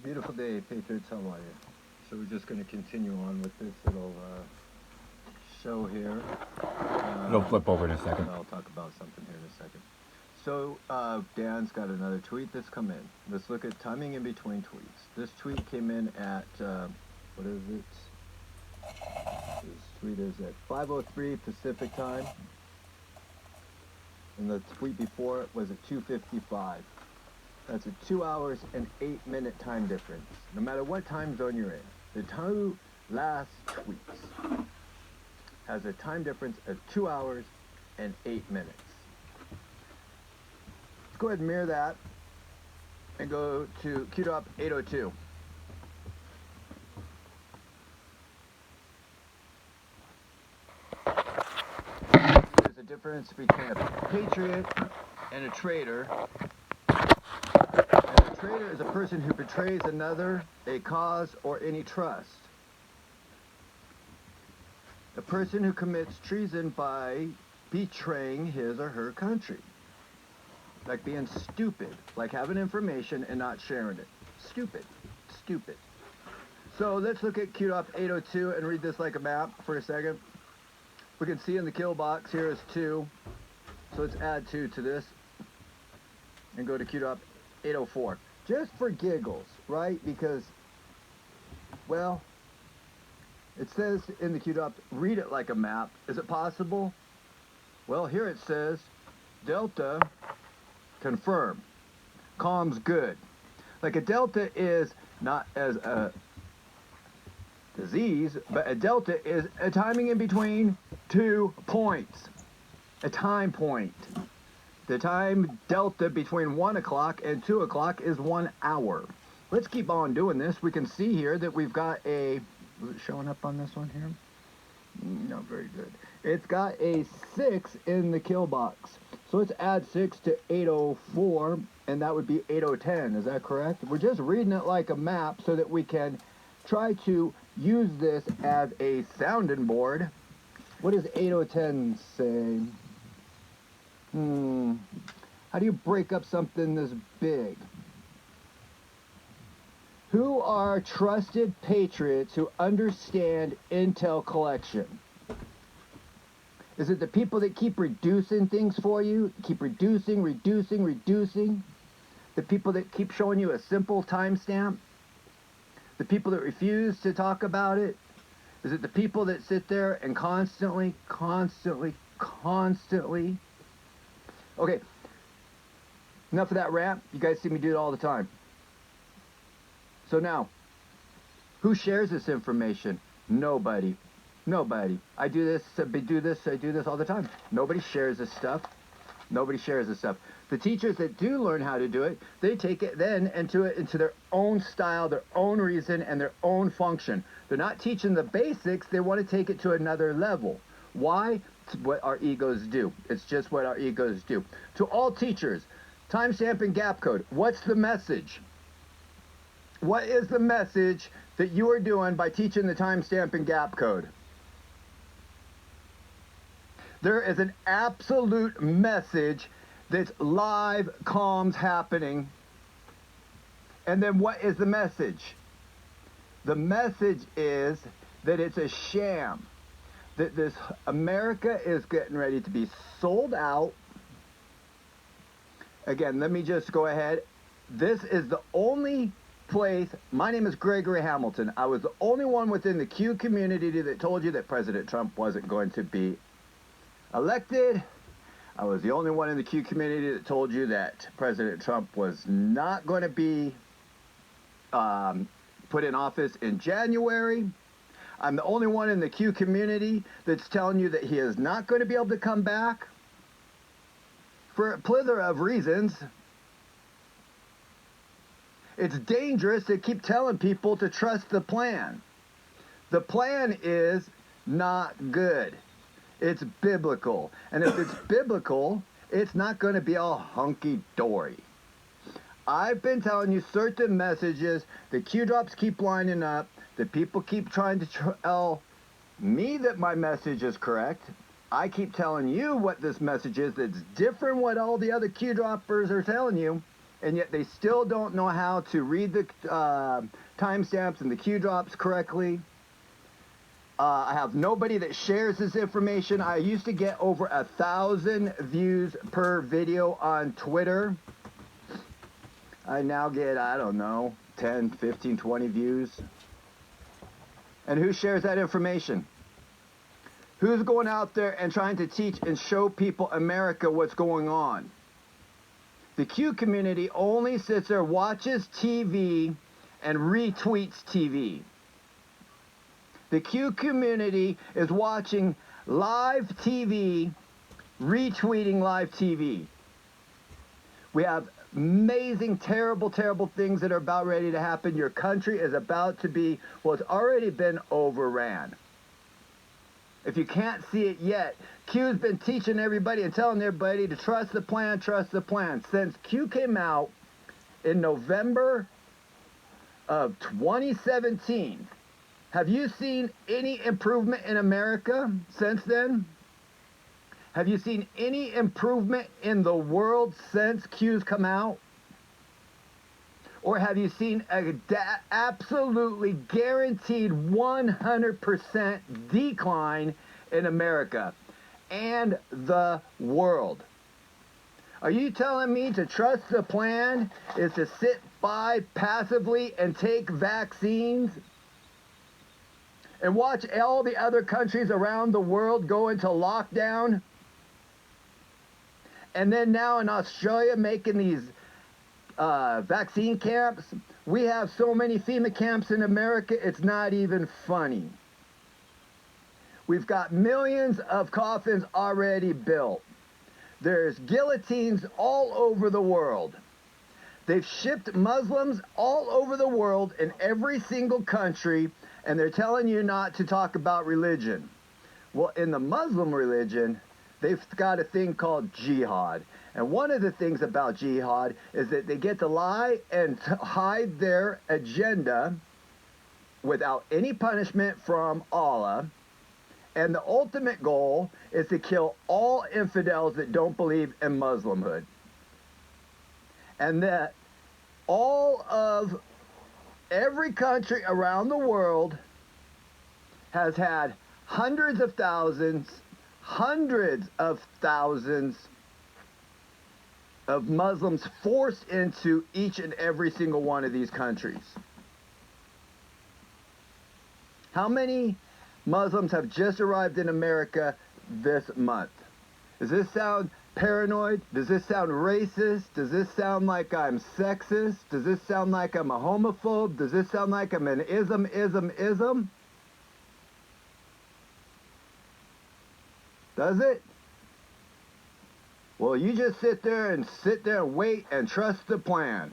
Beautiful day, Patriots. How are you? So we're just going to continue on with this little show here. It'll flip over in a second. I'll talk about something here in a second. So Dan's got another tweet that's come in. Let's look at timing in between tweets. This tweet came in at what is it? This tweet is at 5:03 Pacific time, and the tweet before it was at 2:55. That's a 2 hours and 8 minute time difference. No matter what time zone you're in, the two last tweets has a time difference of 2 hours and 8 minutes. Let's go ahead and mirror that and go to QDOP 802. There's a difference between a patriot and a traitor. A traitor is a person who betrays another, a cause, or any trust. A person who commits treason by betraying his or her country. Like being stupid, like having information and not sharing it. Stupid. Stupid. So let's look at QDOP 802 and read this like a map for a second. We can see in the kill box here is 2. So let's add 2 to this and go to QDOP 804. Just for giggles, right? Because, well, it says in the QDOP, read it like a map. Is it possible? Well, here it says, Delta, confirm. Comms good. Like a delta is not as a disease, but a delta is a timing in between 2 points. A time point. The time delta between 1 o'clock and 2 o'clock is 1 hour. Let's keep on doing this. We can see here that we've got a... Was it showing up on this one here? Not very good. It's got a 6 in the kill box. So let's add 6 to 804, and that would be 8010. Is that correct? We're just reading it like a map so that we can try to use this as a sounding board. What does 8010 say? How do you break up something this big? Who are trusted patriots who understand intel collection? Is it the people that keep reducing things for you? Keep reducing? The people that keep showing you a simple timestamp? The people that refuse to talk about it? Is it the people that sit there and constantly... Okay, enough of that rant. You guys see me do it all the time. So now, who shares this information? Nobody. I do this all the time. Nobody shares this stuff. The teachers that do learn how to do it, they take it then into their own style, their own reason, and their own function. They're not teaching the basics. They want to take it to another level. Why? It's what our egos do. It's just what our egos do. To all teachers, timestamp and gap code. What's the message? What is the message that you are doing by teaching the timestamp and gap code? There is an absolute message that's live comms happening. And then what is the message? The message is that it's a sham. That this America is getting ready to be sold out. Again, let me just go ahead. This is the only place. My name is Gregory Hamilton. I was the only one within the Q community that told you that President Trump wasn't going to be elected. I was the only one in the Q community that told you that President Trump was not going to be put in office in January. I'm the only one in the Q community that's telling you that he is not going to be able to come back for a plethora of reasons. It's dangerous to keep telling people to trust the plan. The plan is not good. It's biblical. And if it's biblical, it's not going to be all hunky-dory. I've been telling you certain messages. The Q-drops keep lining up. The people keep trying to tell me that my message is correct. I keep telling you what this message is that's different what all the other Q-droppers are telling you. and yet they still don't know how to read the timestamps and the Q drops correctly. I have nobody that shares this information. I used to get over 1,000 views per video on Twitter. I now get, I don't know, 10, 15, 20 views. And who shares that information? Who's going out there and trying to teach and show people America what's going on? The Q community only sits there, watches TV, and retweets TV. The Q community is watching live TV, retweeting live TV. We have amazing, terrible, terrible things that are about ready to happen. Your country is about to be, well, it's already been overran. If you can't see it yet, Q's been teaching everybody and telling everybody to trust the plan, trust the plan. Since Q came out in November of 2017, have you seen any improvement in America since then? Have you seen any improvement in the world since Q's come out? Or have you seen a absolutely guaranteed 100% decline in America and the world? Are you telling me to trust the plan is to sit by passively and take vaccines and watch all the other countries around the world go into lockdown? And then now in Australia making these vaccine camps. We have so many FEMA camps in America, it's not even funny. We've got millions of coffins already built. There's guillotines all over the world. They've shipped Muslims all over the world in every single country, and they're telling you not to talk about religion. Well, in the Muslim religion, they've got a thing called jihad. And one of the things about jihad is that they get to lie and hide their agenda without any punishment from Allah. And the ultimate goal is to kill all infidels that don't believe in Muslimhood. And that all of every country around the world has had hundreds of thousands of Muslims forced into each and every single one of these countries. How many Muslims have just arrived in America this month? Does this sound paranoid? Does this sound racist? Does this sound like I'm sexist? Does this sound like I'm a homophobe? Does this sound like I'm an ism? Does it? Well, you just sit there and wait and trust the plan,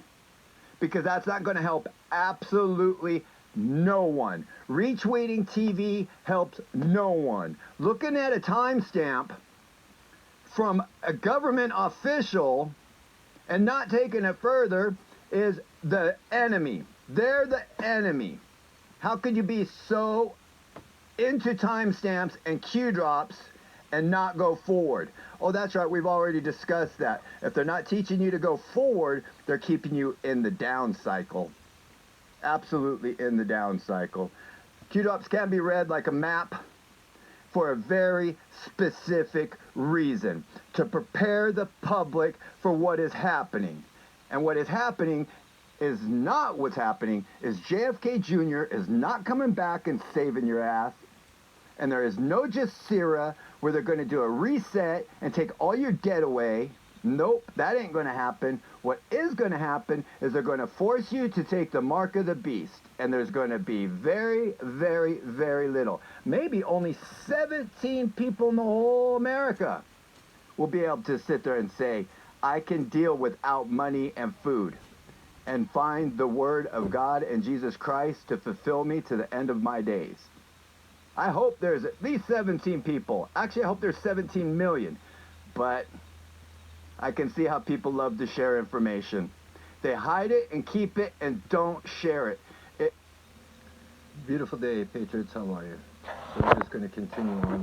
because that's not going to help absolutely no one. Retweeting TV helps no one. Looking at a timestamp from a government official and not taking it further is the enemy. They're the enemy. How could you be so into timestamps and Q drops and not go forward? Oh, that's right, we've already discussed that. If they're not teaching you to go forward, they're keeping you in the down cycle. Absolutely in the down cycle. Q drops can be read like a map for a very specific reason, to prepare the public for what is happening. And what is happening is not what's happening, is JFK Jr. is not coming back and saving your ass. And there is no Jasira where they're going to do a reset and take all your debt away. Nope, that ain't going to happen. What is going to happen is they're going to force you to take the mark of the beast. And there's going to be very, very, very little. Maybe only 17 people in the whole America will be able to sit there and say, I can deal without money and food and find the word of God and Jesus Christ to fulfill me to the end of my days. I hope there's at least 17 people. Actually, I hope there's 17 million. But I can see how people love to share information. They hide it and keep it and don't share it. Beautiful day, Patriots. How are you? So we're just going to continue on.